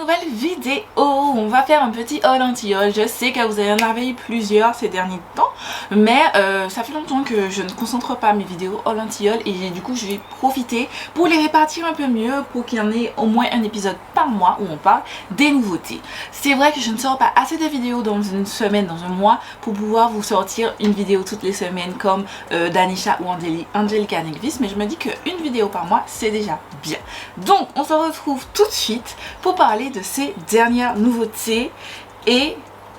nouvelle vidéo. On va faire un petit haul anti-haul. Je sais que vous en avez eu plusieurs ces derniers temps, mais ça fait longtemps que je ne concentre pas mes vidéos haul anti-haul et du coup je vais profiter pour les répartir un peu mieux pour qu'il y en ait au moins un épisode par mois où on parle des nouveautés. C'est vrai que je ne sors pas assez de vidéos dans une semaine, dans un mois pour pouvoir vous sortir une vidéo toutes les semaines comme Danisha ou Angelica Negvis, mais je me dis qu'une vidéo par mois c'est déjà bien. Donc on se retrouve tout de suite pour parler de ces dernières nouveautés et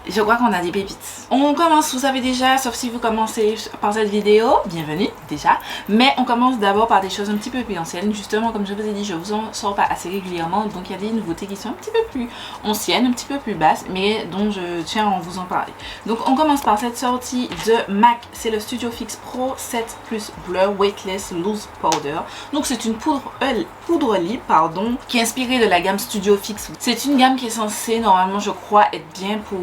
je crois qu'on a des pépites. On commence, vous savez déjà, sauf si vous commencez par cette vidéo, bienvenue déjà. Mais on commence d'abord par des choses un petit peu plus anciennes. Justement, comme je vous ai dit, je vous en sors pas assez régulièrement. Donc il y a des nouveautés qui sont un petit peu plus anciennes, un petit peu plus basses, mais dont je tiens à vous en parler. Donc on commence par cette sortie de MAC. C'est le Studio Fix Pro 7 Plus Blur Weightless Loose Powder. Donc c'est une poudre libre, pardon, qui est inspirée de la gamme Studio Fix. C'est une gamme qui est censée, normalement, je crois, être bien pour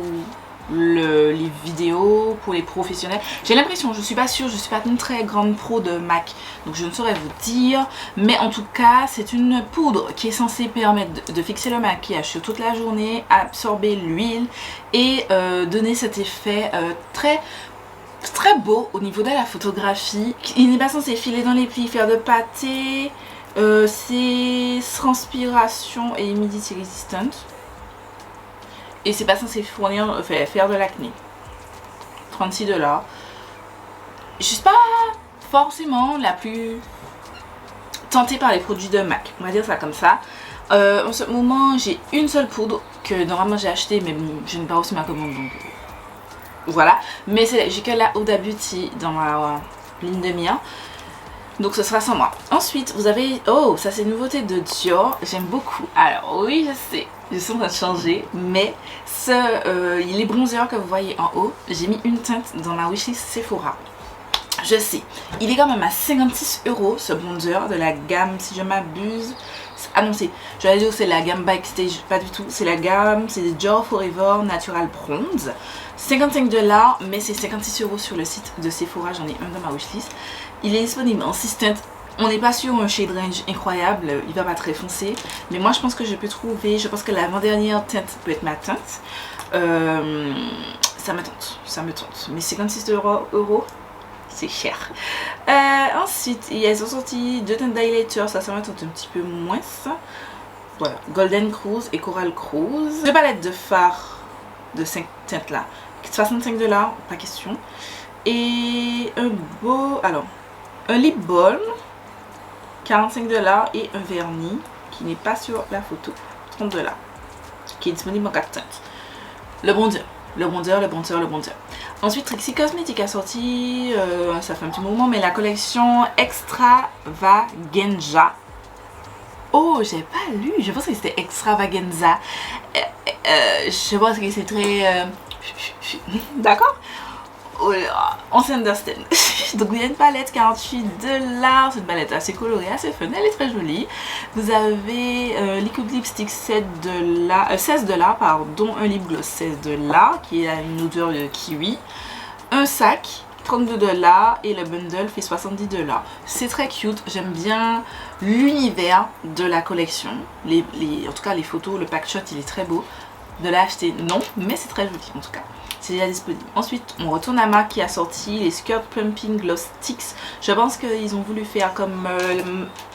les vidéos, pour les professionnels. J'ai l'impression, je suis pas sûre, je suis pas une très grande pro de MAC, donc je ne saurais vous dire, mais en tout cas c'est une poudre qui est censée permettre de fixer le maquillage sur toute la journée, absorber l'huile et donner cet effet très beau au niveau de la photographie. Il n'est pas censé filer dans les plis, faire de pâté, c'est transpiration et humidity resistant. Et c'est pas censé fournir, faire de l'acné. 36 $. Je suis pas forcément la plus tentée par les produits de MAC. On va dire ça comme ça. En ce moment, j'ai une seule poudre que normalement j'ai acheté, mais je n'ai pas reçu ma commande. Donc voilà. Mais j'ai que la Huda Beauty dans ma ligne de mire. Donc ce sera sans moi. Ensuite, vous avez... Oh, ça c'est une nouveauté de Dior. J'aime beaucoup. Alors oui, je sais. Je suis en train de changer. Mais les bronzers que vous voyez en haut, j'ai mis une teinte dans ma wishlist Sephora. Je sais. Il est quand même à 56 € ce bronzer de la gamme, si je m'abuse. Ah non, j'allais dire c'est la gamme Backstage. Pas du tout. C'est la gamme, c'est des Dior Forever Natural Bronze. 55 $, mais c'est 56 € sur le site de Sephora. J'en ai un dans ma wishlist. Il est disponible en 6 teintes. On n'est pas sur un shade range incroyable, il va pas très foncé. Mais moi je pense que je peux trouver, je pense que l'avant-dernière teinte peut être ma teinte. Ça me tente. Mais 56 €, c'est cher. Ensuite, ils ont sorti 2 teintes d'highlighter, ça me tente un petit peu moins. Voilà, Golden Cruise et Coral Cruise. 2 palettes de fard de 5 teintes là. 65 $, pas question. Et un lip balm, 45 $, et un vernis qui n'est pas sur la photo, 30 $, qui est disponible en 4 teintes. Le bronzer. Ensuite, Trixie Cosmetics a sorti, ça fait un petit moment, mais la collection Extravaganza. Oh, j'ai pas lu, je pense que c'était Extravaganza. Je pense que c'est très... D'accord. On s'understand. Donc il y a une palette 48 $, c'est une palette assez colorée, assez fun, elle est très jolie. Vous avez liquid lipstick 16 $, pardon, un lip gloss 16 $, qui a une odeur de kiwi, un sac 32 $ et le bundle fait 70 $. C'est très cute, j'aime bien l'univers de la collection, en tout cas les photos, le pack shot il est très beau. De l'acheter, non, mais c'est très joli en tout cas. C'est déjà disponible. Ensuite, on retourne à MAC qui a sorti les Skirt Pumping Gloss Sticks. Je pense qu'ils ont voulu faire comme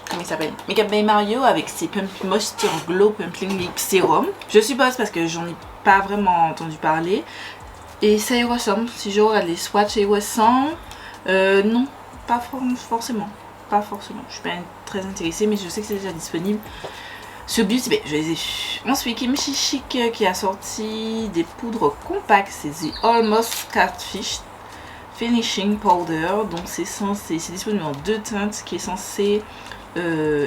comment il s'appelle, Makeup by Mario avec ses Moisture Glow Pumping Lip Serum. Je suppose parce que j'en ai pas vraiment entendu parler. Et ça y ressemble. Si je regarde les swatchs, ils ressemblent. Non, pas forcément. Pas forcément. Je suis pas très intéressée, mais je sais que c'est déjà disponible. Sur Beauty Bay, je les ai vus. Ensuite, Kimchi Chic qui a sorti des poudres compactes, c'est The Almost Catfish Finishing Powder. Donc c'est disponible en 2 teintes, qui est censé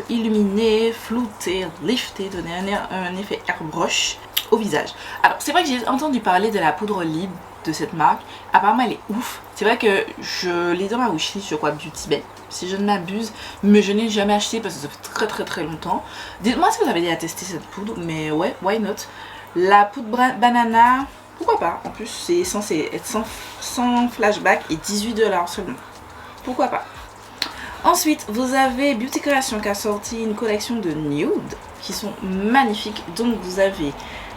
illuminer, flouter, lifter, donner un effet airbrush au visage. Alors c'est vrai que j'ai entendu parler de la poudre libre de cette marque. Apparemment elle est ouf. C'est vrai que je l'ai dans ma wishlist, je crois, Beauty Bay, si je ne m'abuse, mais je n'ai jamais acheté parce que ça fait très longtemps. Dites-moi si vous avez déjà testé cette poudre, mais ouais, why not. La poudre banana, pourquoi pas. En plus c'est censé être sans flashback et 18 $ seulement. Pourquoi pas. Ensuite, vous avez Beauty Creation qui a sorti une collection de nude qui sont magnifiques. Donc vous avez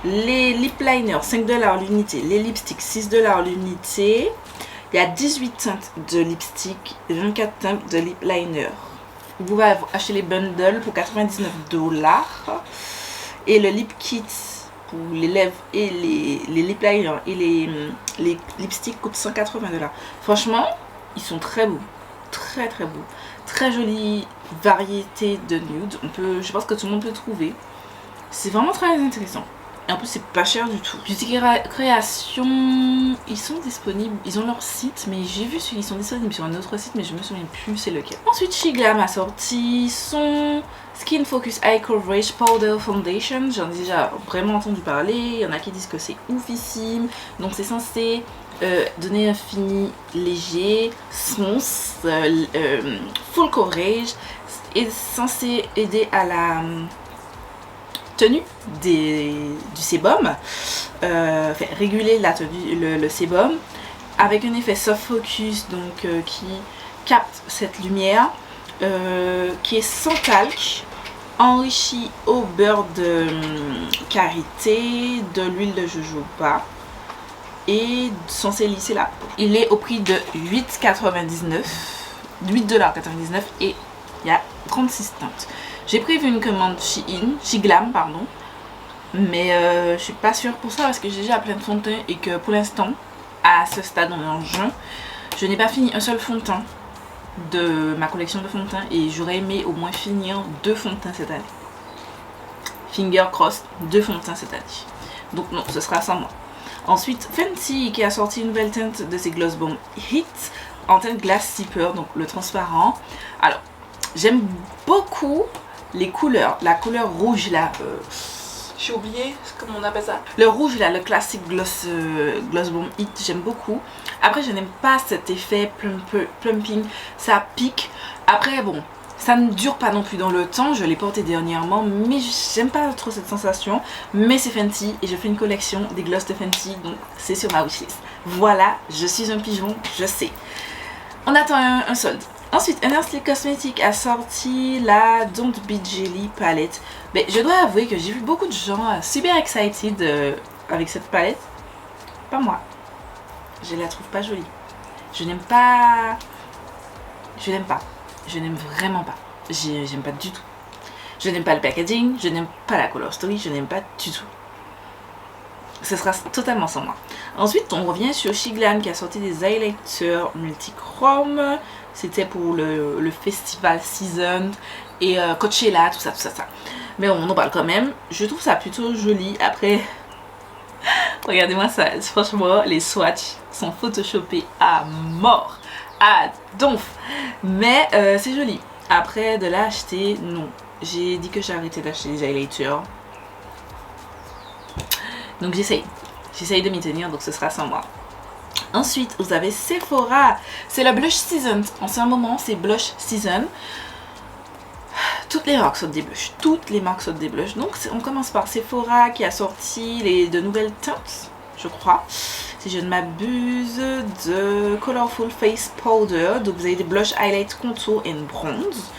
les lip liners 5 $ l'unité, les lipsticks 6 $ l'unité. Il y a 18 teintes de lipstick et 24 teintes de lip liner. Vous pouvez acheter les bundles pour 99 $. Et le lip kit pour les lèvres et les lip liners et les lipsticks coûte 180 $. Franchement, ils sont très beaux. Très très beaux. Très jolie variété de nude. Je pense que tout le monde peut trouver. C'est vraiment très intéressant. Et en plus c'est pas cher du tout. Beauty Création, ils sont disponibles, ils ont leur site, mais j'ai vu qu'ils sont disponibles sur un autre site, mais je me souviens plus c'est lequel. Ensuite Shiglam a sorti son Skin Focus Eye Coverage Powder Foundation. J'en ai déjà vraiment entendu parler, il y en a qui disent que c'est oufissime. Donc c'est censé donner un fini léger, smooth, full coverage, et censé aider à la tenue du sébum, réguler la tenue, le sébum avec un effet soft focus, donc qui capte cette lumière, qui est sans talc, enrichi au beurre de karité, de l'huile de jojoba et censé lisser la peau. Il est au prix de 8,99 $, et il y a 36 teintes. J'ai prévu une commande Shiglam, pardon, mais je suis pas sûre pour ça parce que j'ai déjà plein de fond de teint et que pour l'instant, à ce stade, on est en juin, je n'ai pas fini un seul fond de teint de ma collection de fond de teint et j'aurais aimé au moins finir 2 fonds de teint cette année. Finger crossed, 2 fonds de teint cette année. Donc non, ce sera sans moi. Ensuite, Fenty qui a sorti une nouvelle teinte de ses Gloss Bomb Hit en teinte Glass Zipper, donc le transparent. Alors, j'aime beaucoup les couleurs, la couleur rouge là, j'ai oublié comment on appelle ça, le rouge là, le classique Gloss Bomb Hit, j'aime beaucoup. Après je n'aime pas cet effet plumping, ça pique. Après bon, ça ne dure pas non plus dans le temps, je l'ai porté dernièrement, mais j'aime pas trop cette sensation. Mais c'est Fenty et je fais une collection des gloss de Fenty, donc c'est sur ma wishlist. Voilà, je suis un pigeon, je sais. On attend un solde. Ensuite, Earnestly Cosmetics a sorti la Don't Be Jelly palette. Mais je dois avouer que j'ai vu beaucoup de gens super excited avec cette palette. Pas moi. Je la trouve pas jolie. Je n'aime pas. Je n'aime pas. Je n'aime vraiment pas. J'aime pas du tout. Je n'aime pas le packaging. Je n'aime pas la color story. Je n'aime pas du tout. Ce sera totalement sans moi. Ensuite, on revient sur Shiglam qui a sorti des highlighters multichrome. C'était pour le festival season et Coachella, tout ça. Mais on en parle quand même. Je trouve ça plutôt joli. Après, regardez-moi ça. Franchement, les swatchs sont photoshopés à mort, à donf. Mais c'est joli. Après, de l'acheter, non. J'ai dit que j'ai arrêté d'acheter des highlighters. Donc j'essaye de m'y tenir, donc ce sera sans moi. Ensuite, vous avez Sephora. C'est la blush season. En ce moment, c'est blush season. Toutes les marques sortent des blushs. Toutes les marques sortent des blushs. Donc, on commence par Sephora qui a sorti de nouvelles teintes, je crois. Si je ne m'abuse, de Colorful Face Powder. Donc, vous avez des blush, highlight, contour et bronze.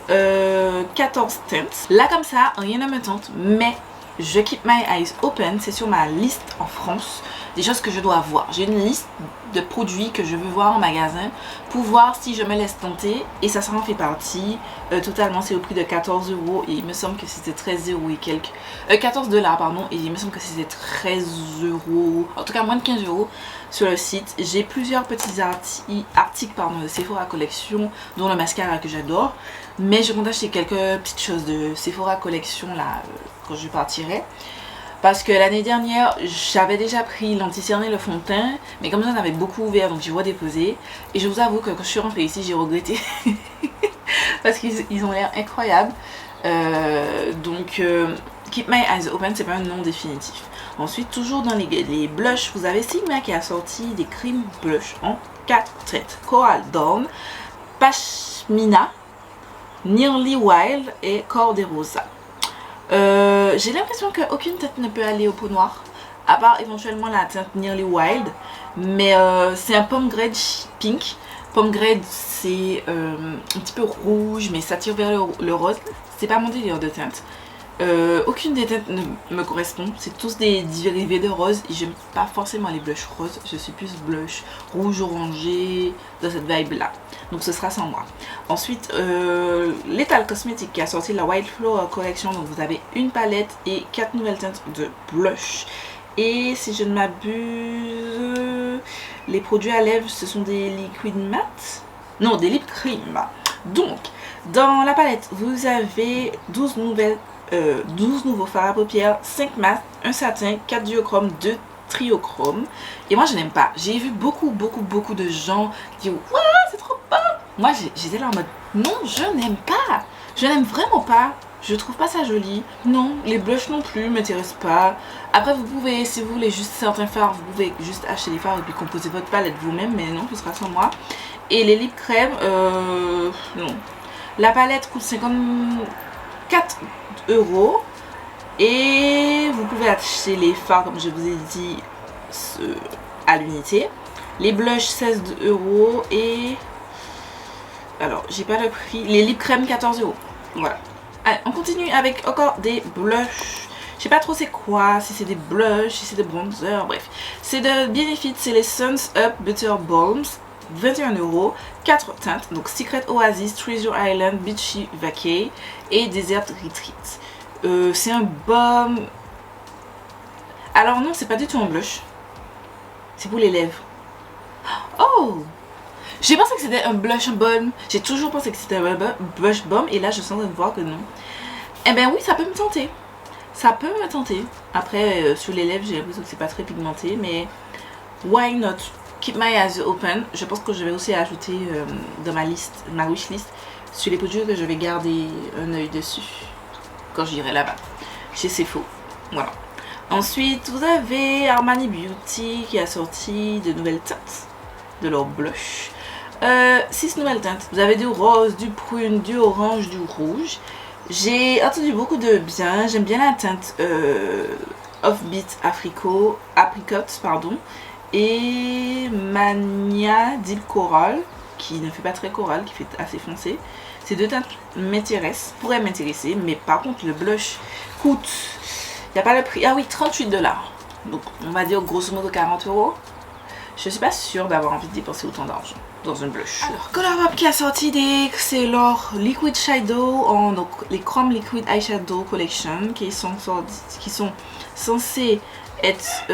14 teintes. Là, comme ça, rien ne me tente, mais je keep my eyes open. C'est sur ma liste en France des choses que je dois voir. J'ai une liste de produits que je veux voir en magasin pour voir si je me laisse tenter, et ça en fait partie. Totalement, c'est au prix de 14 € et il me semble que c'était 13 € et quelques. 14 $, pardon, et il me semble que c'était 13 €, en tout cas moins de 15 € sur le site. J'ai plusieurs petits articles de Sephora Collection, dont le mascara que j'adore, mais je compte acheter quelques petites choses de Sephora Collection là quand je partirai. Parce que l'année dernière, j'avais déjà pris l'anti-cerné, le fond de teint, mais comme j'en avais beaucoup ouvert, donc j'ai redéposé. Et je vous avoue que quand je suis rentrée ici, j'ai regretté. Parce qu'ils ont l'air incroyables. Keep My Eyes Open, c'est pas un nom définitif. Ensuite, toujours dans les blushs, vous avez Sigma qui a sorti des cream blush en 4 teintes. Coral Dawn, Pashmina, Nearly Wild et Corde Rosa. J'ai l'impression qu'aucune teinte ne peut aller au peau noire, à part éventuellement la teinte Nearly Wild, mais c'est un pomegranate pink. Pomegranate, c'est un petit peu rouge, mais ça tire vers le rose. C'est pas mon délire de teinte, Aucune des teintes ne me correspond, c'est tous des dérivés de rose et j'aime pas forcément les blushs roses, je suis plus blush rouge orangé dans cette vibe là, donc ce sera sans moi. Ensuite Lethal Cosmetics qui a sorti la Wildflower Collection, donc vous avez une palette et 4 nouvelles teintes de blush. Et si je ne m'abuse, les produits à lèvres ce sont des liquides mat, non des lip cream. Donc dans la palette vous avez 12 nouveaux fards à paupières, 5 masques, un satin, 4 duochromes, 2 triochrome. Et moi je n'aime pas. J'ai vu beaucoup de gens qui disent waouh c'est trop bon. Moi j'étais là en mode non, je n'aime pas. Je n'aime vraiment pas. Je trouve pas ça joli. Non, les blushs non plus m'intéressent pas. Après vous pouvez, si vous voulez juste certains fards, vous pouvez juste acheter les fards et puis composer votre palette vous-même. Mais non, ce sera sans moi. Et les lip crème, non. La palette coûte 54 € et vous pouvez acheter les fards comme je vous ai dit à l'unité. Les blushs 16 € et alors j'ai pas le prix. Les lip crème 14 €. Voilà. Allez, on continue avec encore des blushs. Je sais pas trop c'est quoi, si c'est des blushs, si c'est des bronzers, bref. C'est de Benefit, c'est les Suns Up Butter Balms. 21 €, 4 teintes, donc Secret Oasis, Treasure Island, Beachy Vacay et Desert Retreat. C'est un baume. Alors non, c'est pas du tout un blush. C'est pour les lèvres. Oh! J'ai pensé que c'était un blush balm. J'ai toujours pensé que c'était un blush balm et là je sens de voir que non. Eh ben oui, ça peut me tenter. Ça peut me tenter. Après, sur les lèvres, j'ai l'impression que c'est pas très pigmenté, mais why not? Keep my eyes open. Je pense que je vais aussi ajouter dans ma liste, ma wishlist, sur les produits que je vais garder un œil dessus quand j'irai là-bas chez Sephora. Voilà. Ensuite, vous avez Armani Beauty qui a sorti de nouvelles teintes de leur blush. 6 nouvelles teintes. Vous avez du rose, du prune, du orange, du rouge. J'ai entendu beaucoup de bien. J'aime bien la teinte Offbeat Apricot, pardon. Et Mania Deep Coral qui ne fait pas très coral, qui fait assez foncé. Ces deux teintes pourraient m'intéresser, mais par contre le blush coûte, il n'y a pas le prix, ah oui 38 $, donc on va dire grosso modo 40 €. Je suis pas sûre d'avoir envie de dépenser autant d'argent dans une blush. Alors Colourpop qui a sorti c'est leur Liquid Shadow, donc les Chrome Liquid Eyeshadow Collection qui sont censés être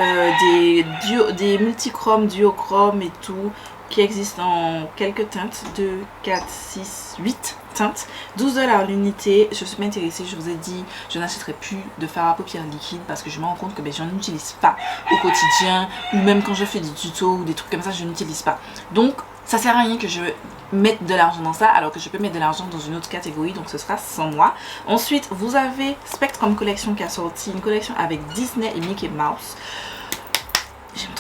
des multichromes, duochromes et tout, qui existent en quelques teintes, 2, 4, 6, 8 teintes, 12 $ l'unité. Je suis pas intéressée, je vous ai dit, je n'achèterai plus de fard à paupières liquide parce que je me rends compte que j'en utilise pas au quotidien, ou même quand je fais des tutos ou des trucs comme ça, je n'utilise pas. Donc ça sert à rien que je mette de l'argent dans ça alors que je peux mettre de l'argent dans une autre catégorie, donc ce sera sans moi. Ensuite vous avez Spectrum Collection qui a sorti une collection avec Disney et Mickey Mouse. J'aime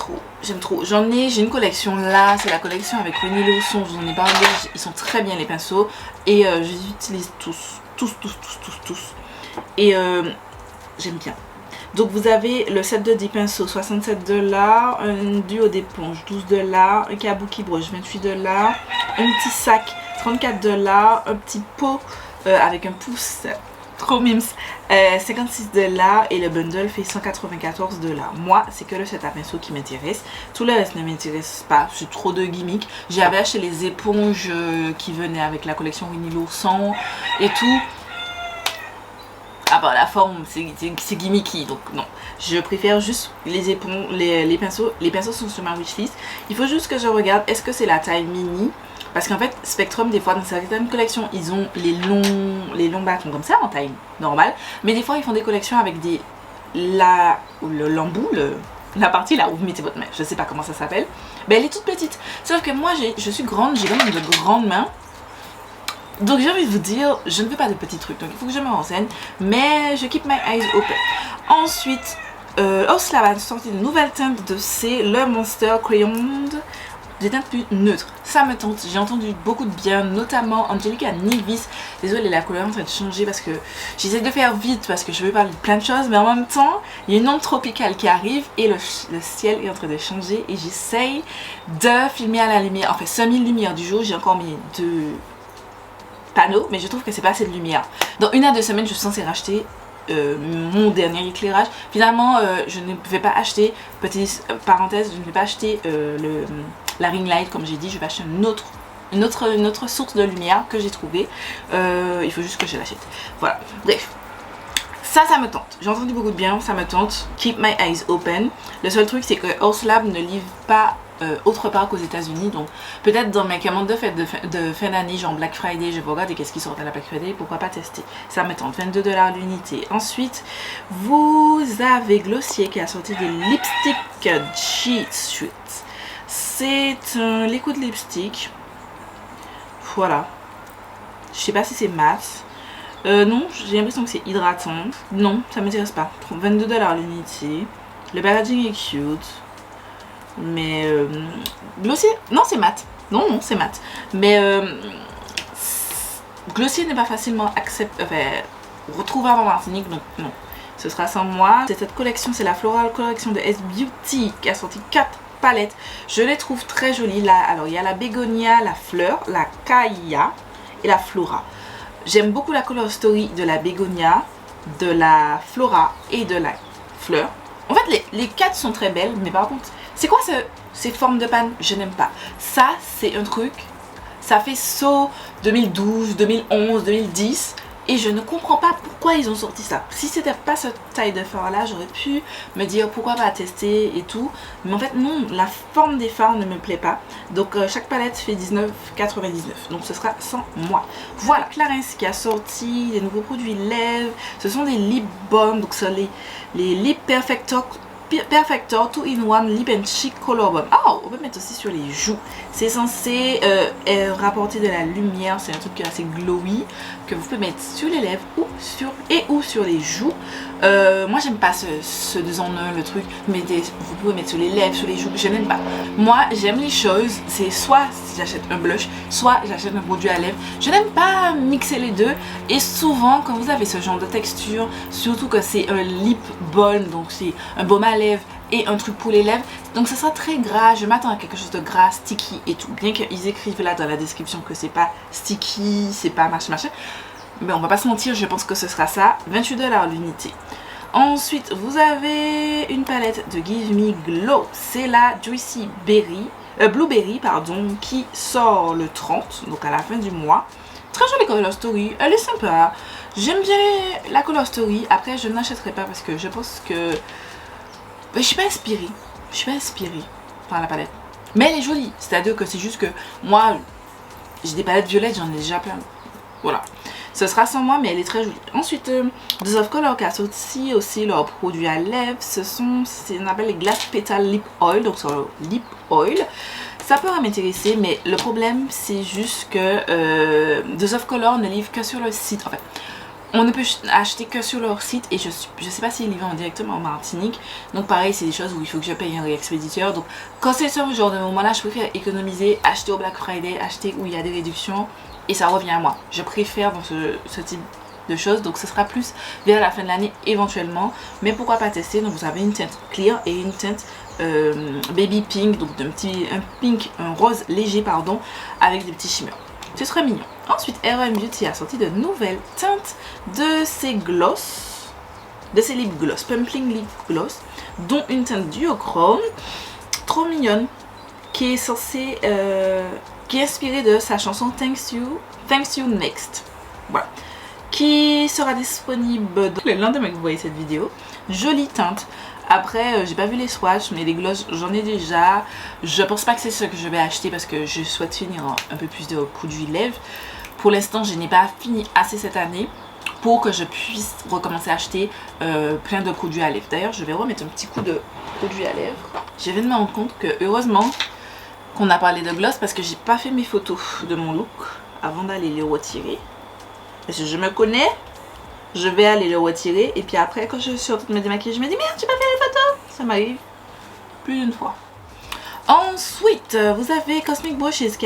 trop. J'ai une collection là, c'est la collection avec Winnie l'ourson, je vous en ai parlé, ils sont très bien les pinceaux et je les utilise tous. Et j'aime bien. Donc vous avez le set de 10 pinceaux 67 $, un duo d'éponge 12 $, un kabuki brush 28 $, un petit sac 34 $, un petit pot avec un pouce, trop mimes, 56 $ et le bundle fait 194 $. Moi c'est que le set à pinceau qui m'intéresse, tout le reste ne m'intéresse pas, c'est trop de gimmicks. J'avais acheté les éponges qui venaient avec la collection Winnie l'ourson et tout. Ah bah la forme c'est gimmicky, donc non, je préfère juste les éponges, les pinceaux. Les pinceaux sont sur ma wishlist. Il faut juste que je regarde est-ce que c'est la taille mini, parce qu'en fait Spectrum des fois dans certaines collections ils ont les longs bâtons comme ça en taille normale, mais des fois ils font des collections avec l'embout, la partie là où vous mettez votre main, je sais pas comment ça s'appelle, mais elle est toute petite, sauf que moi je suis grande, j'ai quand même de grandes mains. Donc j'ai envie de vous dire, je ne fais pas de petits trucs, donc il faut que je me renseigne, mais je keep my eyes open. Ensuite, Oslava a sorti une nouvelle teinte de le Monster Crayon, des teintes plus neutres. Ça me tente, j'ai entendu beaucoup de bien, notamment Angelica Nivis. Désolée, la couleur est en train de changer parce que j'essaie de faire vite parce que je veux parler de plein de choses, mais en même temps, il y a une onde tropicale qui arrive et le ciel est en train de changer et j'essaye de filmer à la lumière, enfin semi-lumière du jour. J'ai encore mis 2 panneaux, mais je trouve que c'est pas assez de lumière. Dans 1 à 2 semaines, je suis censée racheter mon dernier éclairage. Finalement je ne vais pas acheter, petite parenthèse, je ne vais pas acheter la ring light comme j'ai dit, je vais acheter une autre source de lumière que j'ai trouvé. Il faut juste que je l'achète. Voilà, bref. Ça me tente. J'ai entendu beaucoup de bien, ça me tente. Keep my eyes open. Le seul truc, c'est que Haus Lab ne livre pas autre part qu'aux États-Unis. Donc, peut-être dans mes commandes de fête de fin d'année, genre Black Friday, je vais regarder qu'est-ce qui sort à la Black Friday. Pourquoi pas tester. Ça me tente. 22 $ l'unité. Ensuite, vous avez Glossier qui a sorti des lipsticks G Street. C'est un liquid lipstick. Voilà. Je sais pas si c'est mat. Non, j'ai l'impression que c'est hydratant. Non, ça m'intéresse pas. 22 $ l'unité. Le packaging est cute. Mais Glossier, non c'est mat. Non, c'est mat. Mais Glossier n'est pas facilement retrouvable en Martinique, donc non. Ce sera sans moi. Cette collection, c'est la Floral Collection de S Beauty qui a sorti 4 palettes. Je les trouve très jolies. Là, alors il y a la bégonia, la fleur, la caïa et la flora. J'aime beaucoup la color story de la bégonia, de la flora et de la fleur. En fait, les 4 sont très belles, mais par contre, c'est quoi ces formes de panne? Je n'aime pas. Ça, c'est un truc, ça fait saut 2012, 2011, 2010. Et je ne comprends pas pourquoi ils ont sorti ça. Si c'était pas cette taille de fard là, j'aurais pu me dire pourquoi pas tester et tout. Mais en fait non, la forme des fards ne me plaît pas. Donc chaque palette fait 19,99. Donc ce sera sans moi. Voilà, Clarins qui a sorti des nouveaux produits lèvres. Ce sont des lip balm. Donc ce sont les Lip Perfector 2-in-1 Lip and Cheek Color Balm. Oh, on peut mettre aussi sur les joues. C'est censé rapporter de la lumière. C'est un truc assez glowy que vous pouvez mettre sur les lèvres ou sur les joues. Moi j'aime pas ce 2 en 1 le truc. Vous pouvez mettre sur les lèvres, sur les joues. Je n'aime pas. Moi j'aime les choses. C'est soit j'achète un blush, soit j'achète un produit à lèvres. Je n'aime pas mixer les deux. Et souvent quand vous avez ce genre de texture, surtout que c'est un lip balm, donc c'est un baume à lèvres et un truc pour les lèvres, donc ça sera très gras. Je m'attends à quelque chose de gras, sticky et tout, bien qu'ils écrivent là dans la description que c'est pas sticky, c'est pas machin, mais on va pas se mentir, je pense que ce sera ça. 28 $ l'unité. Ensuite vous avez une palette de Give Me Glow, c'est la Juicy Blueberry pardon, qui sort le 30, donc à la fin du mois. Très jolie color story, elle est sympa, j'aime bien la color story. Après je n'achèterai pas parce que je pense que je suis pas inspirée. Par la palette. Mais elle est jolie. C'est-à-dire que c'est juste que moi, j'ai des palettes violettes, j'en ai déjà plein. Voilà. Ce sera sans moi, mais elle est très jolie. Ensuite, Dose of Color qui a sorti aussi leurs produits à lèvres. On appelle les Glass Petal Lip Oil. Donc c'est le lip oil. Ça pourrait m'intéresser, mais le problème, c'est juste que Dose of Color ne livre que sur le site. En fait, on ne peut acheter que sur leur site et je sais pas s'ils livrent directement en Martinique. Donc pareil, c'est des choses où il faut que je paye un réexpéditeur. Donc quand c'est ce genre de moment là, je préfère économiser, acheter au Black Friday, acheter où il y a des réductions et ça revient à moi. Je préfère dans ce type de choses. Donc ce sera plus vers la fin de l'année éventuellement. Mais pourquoi pas tester. Donc vous avez une teinte clear et une teinte baby pink. Donc un rose léger pardon, avec des petits shimmers. Ce serait mignon. Ensuite, RM Beauty a sorti de nouvelles teintes de ses gloss, de ses lip gloss, Pumpling Lip Gloss, dont une teinte duochrome, trop mignonne, qui est censée, qui est inspirée de sa chanson Thanks You Next. Voilà. Qui sera disponible le lendemain que vous voyez cette vidéo. Jolie teinte. Après, j'ai pas vu les swatchs, mais les gloss, j'en ai déjà. Je pense pas que c'est ce que je vais acheter parce que je souhaite finir un peu plus de produits lèvres. Pour l'instant, je n'ai pas fini assez cette année pour que je puisse recommencer à acheter plein de produits à lèvres. D'ailleurs, je vais remettre un petit coup de produits à lèvres. Je viens de me rendre compte que, heureusement, qu'on a parlé de gloss parce que j'ai pas fait mes photos de mon look avant d'aller les retirer. Parce que je me connais. Je vais aller le retirer et puis après quand je suis en train de me démaquiller je me dis merde j'ai pas fait les photos. Ça m'arrive plus d'une fois. Ensuite vous avez Cosmic Brushes qui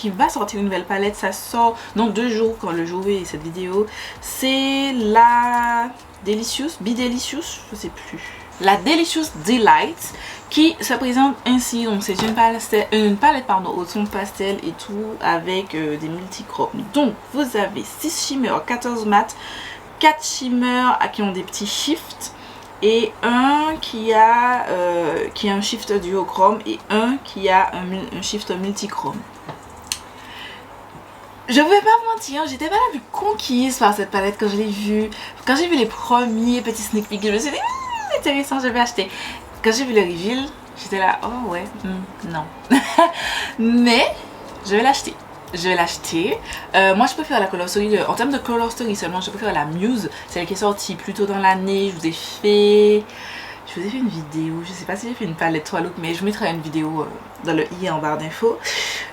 va sortir une nouvelle palette. Ça sort dans 2 jours quand le jour est cette vidéo. C'est la Delicious, Be Delicious, je sais plus. La Delicious Delight qui se présente ainsi. Donc c'est une palette au ton pastel et tout avec des multichrome. Donc vous avez 6 shimmer, 14 mat, 4 shimmers qui ont des petits shifts et un qui a un shift duochrome et un qui a un shift multichrome. Je vais pas vous mentir, j'étais pas la plus conquise par cette palette quand je l'ai vue. Quand j'ai vu les premiers petits sneak peeks, je me suis dit intéressant, je vais acheter. Quand j'ai vu le reveal, j'étais là, oh ouais, non. Mais je vais l'acheter. Je vais l'acheter. Moi je préfère la Color Story, en termes de Color Story seulement, je préfère la Muse, celle qui est sortie plus tôt dans l'année. Je vous ai fait une vidéo, je sais pas si j'ai fait une palette 3 looks, mais je vous mettrai une vidéo dans le i en barre d'infos.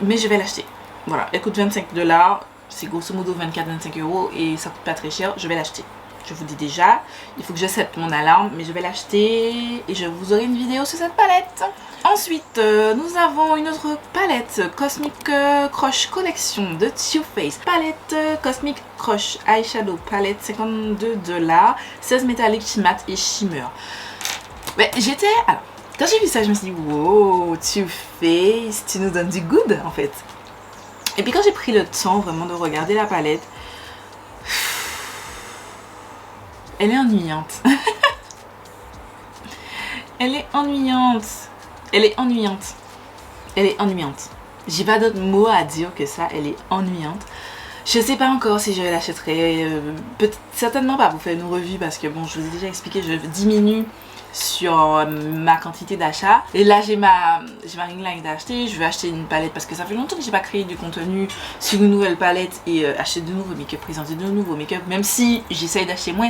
Mais je vais l'acheter. Voilà, elle coûte 25$, c'est grosso modo 24-25 € et ça coûte pas très cher, je vais l'acheter. Je vous dis déjà, il faut que je sette mon alarme, mais je vais l'acheter et je vous aurai une vidéo sur cette palette. Ensuite, nous avons une autre palette, Cosmic Crush Collection de Too Faced. Palette Cosmic Crush Eyeshadow Palette, 52$, 16 métallique, matte et shimmer. Mais alors, quand j'ai vu ça, je me suis dit, wow, Too Faced, tu nous donnes du good en fait. Et puis quand j'ai pris le temps vraiment de regarder la palette, elle est ennuyante. Elle est ennuyante. Elle est ennuyante. Elle est ennuyante. J'ai pas d'autre mot à dire que ça, elle est ennuyante. Je sais pas encore si je l'achèterai. Certainement pas pour faire une revue parce que bon, je vous ai déjà expliqué, je diminue sur ma quantité d'achat. Et là j'ai ma ring light d'acheter. Je vais acheter une palette parce que ça fait longtemps que j'ai pas créé du contenu sur une nouvelle palette et acheter de nouveaux make-up, présenter de nouveaux make-up, même si j'essaye d'acheter moins.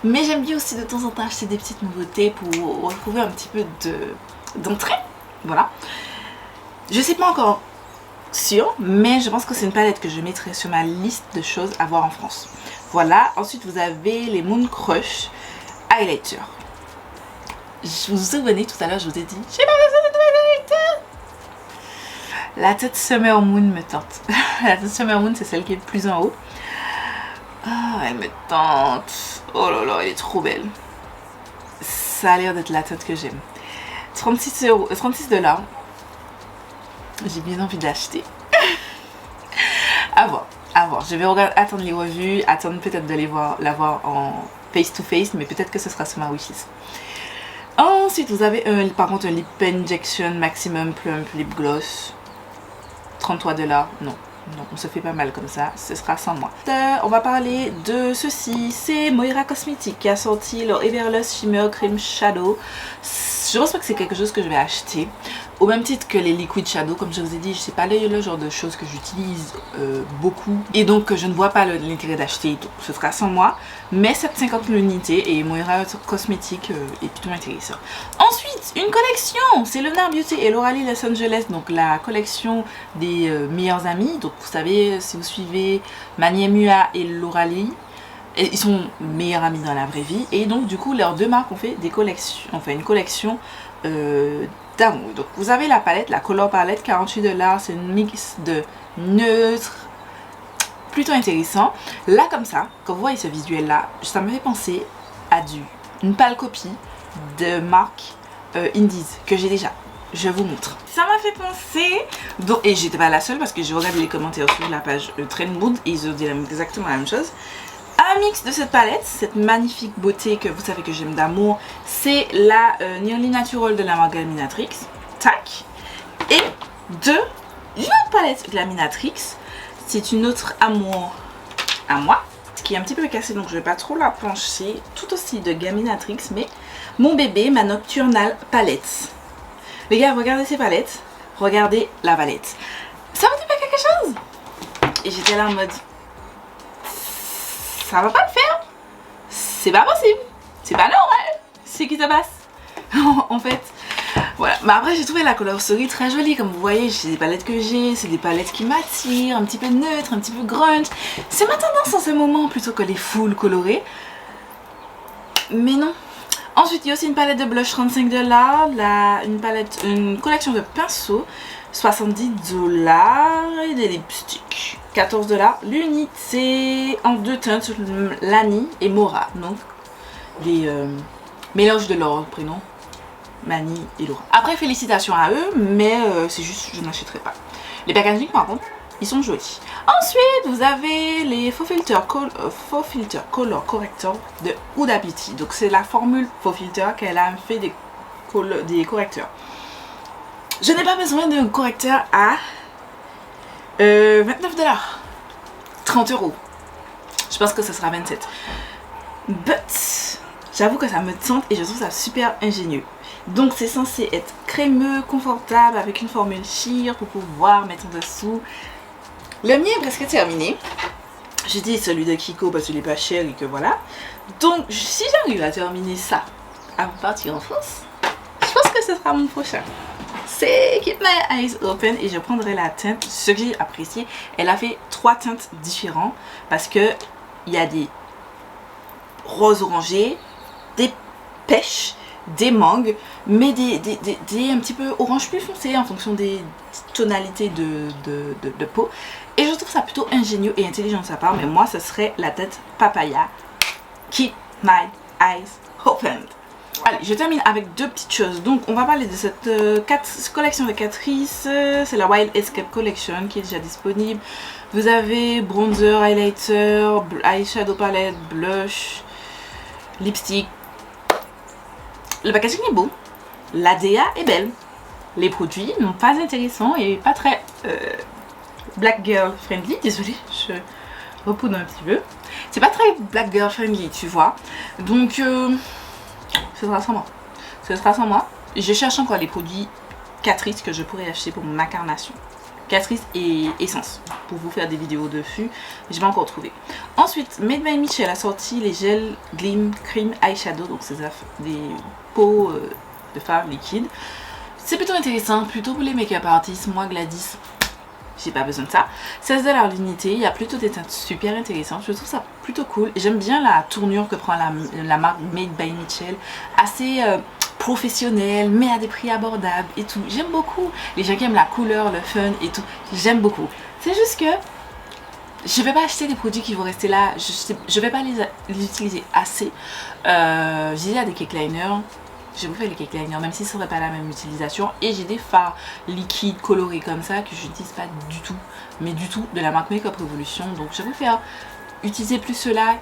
Mais j'aime bien aussi de temps en temps acheter des petites nouveautés pour retrouver un petit peu d'entrée. Voilà. Je sais pas encore sûr, mais je pense que c'est une palette que je mettrai sur ma liste de choses à voir en France. Voilà. Ensuite vous avez les Moon Crush Highlighter. Je vous souvenez tout à l'heure, je vous ai dit, j'ai pas besoin de highlighter. La tête Summer Moon me tente. La tête Summer Moon, c'est celle qui est le plus en haut. Ah, elle me tente. Oh là là, elle est trop belle. Ça a l'air d'être la tête que j'aime. 36$. J'ai bien envie de l'acheter. À voir, à voir. Je vais attendre les revues, attendre peut-être de la voir en face to face, mais peut-être que ce sera sur ma wishlist. Ensuite, vous avez par contre un Lip Injection Maximum Plump Lip Gloss. 33$. Non, on se fait pas mal comme ça. Ce sera sans moi. On va parler de ceci. C'est Moira Cosmetics qui a sorti leur Everlust Shimmer Cream Shadow. Je pense pas que c'est quelque chose que je vais acheter. Au même titre que les Liquid Shadow, comme je vous ai dit, c'est pas le genre de choses que j'utilise beaucoup. Et donc je ne vois pas l'intérêt d'acheter, donc ce sera sans moi. Mais 7,50 l'unité et Moira Cosmetics est plutôt intéressant. Ensuite, une collection, c'est Lunar Beauty et Lauralie Los Angeles, donc la collection des meilleurs amis. Donc vous savez, si vous suivez Mani Mua et Lauralie, ils sont meilleurs amis dans la vraie vie. Et donc du coup, leurs deux marques ont fait des collections, une collection d'amour. Donc vous avez la palette, la Color Palette, 48$, c'est une mix de neutres, plutôt intéressant. Là comme ça, quand vous voyez ce visuel là, ça me fait penser à une pâle copie de marque Indies que j'ai déjà. Je vous montre. Ça m'a fait penser, et j'étais pas la seule parce que j'ai regardé les commentaires sur la page Trend Mood et ils ont dit exactement la même chose. Un mix de cette palette, cette magnifique beauté que vous savez que j'aime d'amour, c'est la Nearly Natural de la marque Glaminatrix, tac, et une autre palette Glaminatrix, c'est une autre amour à moi, qui est un petit peu cassée donc je vais pas trop la pencher, tout aussi de Glaminatrix, mais mon bébé, ma Nocturnal Palette. Les gars, regardez ces palettes, regardez la palette. Ça vous dit pas quelque chose? Et j'étais là en mode... ça va pas le faire, c'est pas possible, c'est pas normal, c'est qui se passe. En fait, voilà. Mais après j'ai trouvé la Color Story très jolie, comme vous voyez, c'est des palettes que j'ai, c'est des palettes qui m'attirent, un petit peu neutre, un petit peu grunge. C'est ma tendance en ce moment plutôt que les full colorées. Mais non. Ensuite il y a aussi une palette de blush 35$, une collection de pinceaux 70$ et des lipsticks 14$. L'unité en deux teintes, Lani et Mora, donc les mélanges de leur prénom, Mani et Laura. Après félicitations à eux, mais c'est juste je n'achèterai pas. Les packaging par contre, ils sont jolis. Ensuite, vous avez les Faux Filter Color Corrector de Huda Beauty. Donc c'est la formule Faux Filter qu'elle a fait des correcteurs. Je n'ai pas besoin d'un correcteur à 29 $, 30 €. Je pense que ce sera 27. But j'avoue que ça me tente et je trouve ça super ingénieux. Donc c'est censé être crémeux, confortable, avec une formule sheer pour pouvoir mettre en dessous. Le mien est presque terminé. J'ai dit celui de Kiko parce qu'il n'est pas cher et que voilà. Donc si j'arrive à terminer ça avant de partir en France, je pense que ce sera mon prochain. C'est Keep My Eyes Open et je prendrai la teinte. Ce que j'ai apprécié, elle a fait 3 teintes différentes parce que il y a des roses orangés, des pêches, des mangues, mais des un petit peu orange plus foncé en fonction des tonalités de peau. Et je trouve ça plutôt ingénieux et intelligent de sa part, mais moi ce serait la teinte papaya. Keep My Eyes Open. Allez, je termine avec 2 petites choses. Donc on va parler de cette collection de Catrice. C'est la Wild Escape Collection qui est déjà disponible. Vous avez bronzer, highlighter, eyeshadow palette, blush, lipstick. Le packaging est beau, la DA est belle, les produits non pas intéressants et pas très black girl friendly. Désolée, je repoudre un petit peu. C'est pas très black girl friendly, tu vois. Donc ce sera sans moi. Ce sera sans moi. Je cherche encore les produits Catrice que je pourrais acheter pour ma carnation. Catrice et Essence pour vous faire des vidéos dessus. Je vais encore trouver. Ensuite, Made by Michel a sorti les gels Gleam Cream Eyeshadow. Donc c'est des pots de fard liquide. C'est plutôt intéressant, plutôt pour les make-up artistes. Moi Gladys, j'ai pas besoin de ça. 16 $ l'unité. Il y a plutôt des teintes super intéressantes. Je trouve ça plutôt cool. J'aime bien la tournure que prend la marque Made by Michel. Assez professionnel, mais à des prix abordables et tout. J'aime beaucoup. Les gens qui aiment la couleur, le fun et tout, j'aime beaucoup. C'est juste que je vais pas acheter des produits qui vont rester là. Je vais pas les utiliser assez. J'ai déjà des cake liners. Je vous fais les cake liners, même si ce serait pas la même utilisation. Et j'ai des fards liquides colorés comme ça que je n'utilise pas du tout, mais du tout, de la marque Makeup Revolution. Donc je vais vous faire utiliser plus cela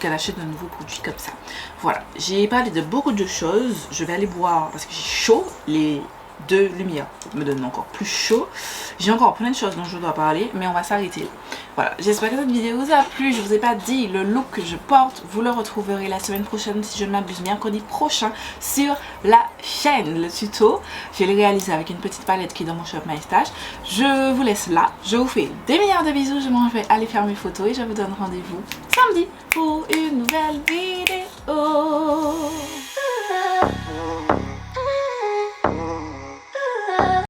qu'à l'achat de nouveaux produits comme ça. Voilà, j'ai parlé de beaucoup de choses. Je vais aller boire parce que j'ai chaud. Les 2 lumières me donnent encore plus chaud. J'ai encore plein de choses dont je dois parler, mais on va s'arrêter. Voilà, j'espère que cette vidéo vous a plu. Je vous ai pas dit le look que je porte. Vous le retrouverez la semaine prochaine, si je ne m'abuse, mercredi prochain sur la chaîne. Le tuto, je l'ai réalisé avec une petite palette qui est dans mon shop My Stash. Je vous laisse là. Je vous fais des milliards de bisous. Je vais aller faire mes photos et je vous donne rendez-vous samedi pour une nouvelle vidéo.